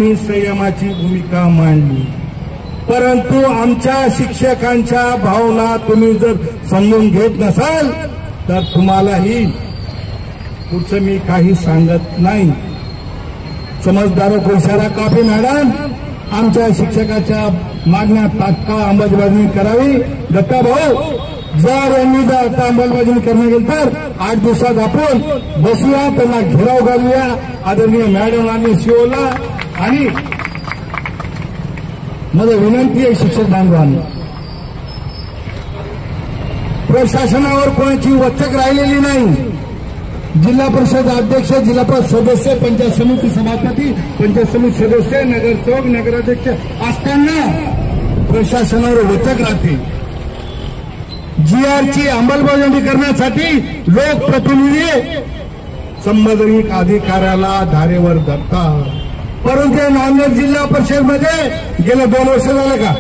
मी संयमाची भूमिका मांडली, परंतु आमच्या शिक्षकांच्या भावना तुम्ही जर समजून घेत नसाल तर तुम्हालाही पुढचं मी काही सांगत नाही. समजदार को इशारा काफी मॅडम, आमच्या शिक्षकाच्या मागण्या तात्काळ अंमलबजावणी करावी. दत्ता भाऊ, जर यांनी जर आता अंमलबजावणी करणं गेलं तर 8 दिवसात आपण बसूया, त्यांना घेराव घालूया आदरणीय मॅडम आणि सीओला. आणि माझी विनंती आहे शिक्षक बांधवांना, प्रशासनावर कोणाची वचक राहिलेली नाही. जिल्हा परिषद अध्यक्ष, जिल्हा परिषद सदस्य, पंचायत समिती सभापती, पंचायत समिती सदस्य, नगरसेवक, नगराध्यक्ष असताना प्रशासनावर वचक राहते. GRची अंमलबजावणी करण्यासाठी लोकप्रतिनिधी संबंधित अधिकाऱ्याला धारेवर धरतात. परंतु नांदेड जिल्हा परिषद मध्ये गेले 2 वर्ष झाले का,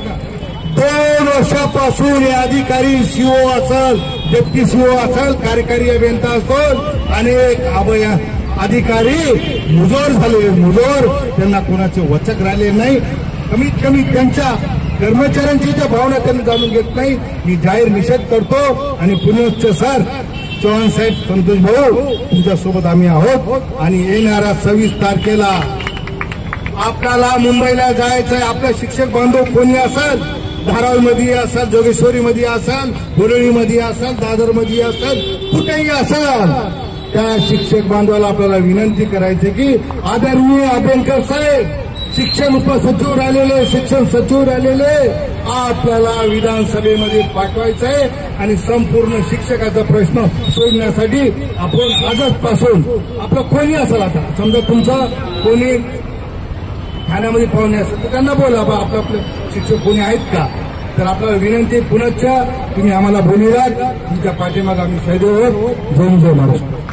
2 वर्षापासून हे अधिकारी सीओ असेल, डेप्टी सीओ असेल, कार्यकारी अभियंता असतो, अनेक अधिकारी मुजोर झाले. मुजोर, त्यांना कोणाचे वचक राहिले नाही. कमीत कमी त्यांच्या कर्मचाऱ्यांची ज्या भावना त्यांनी जाणून घेत नाही. मी जाहीर निषेध करतो. आणि पुण्याचे सर चव्हाण साहेब, संतोष भाऊ, तुमच्यासोबत आम्ही आहोत. आणि येणाऱ्या 26 तारखेला आपल्याला मुंबईला जायचंय. आपल्या शिक्षक बांधव कोणी असेल, धारावीमध्ये असेल, जोगेश्वरीमध्ये असेल, बोरळीमध्ये असेल, दादरमध्ये असेल, कुठेही असेल, त्या शिक्षक बांधवाला आपल्याला विनंती करायची की आदरणीय अभ्यंकर साहेब, शिक्षण उपसचिव राहिलेले, शिक्षण सचिव राहिलेले, आपल्याला विधानसभेमध्ये पाठवायचंय. आणि संपूर्ण शिक्षकाचा प्रश्न सोडण्यासाठी आपण आजच पासून आपलं कोणी असेल, आता समजा तुमचं कोणी ठाण्यामध्ये पाहुणे असेल तर त्यांना बोला, बा आपले शिक्षक कोणी आहेत का. तर आपल्याला विनंती पुनश्च तुम्ही आम्हाला बोलूया. तुमच्या पाठीमागे आम्ही सैदेव. जय जय महाराष्ट्र.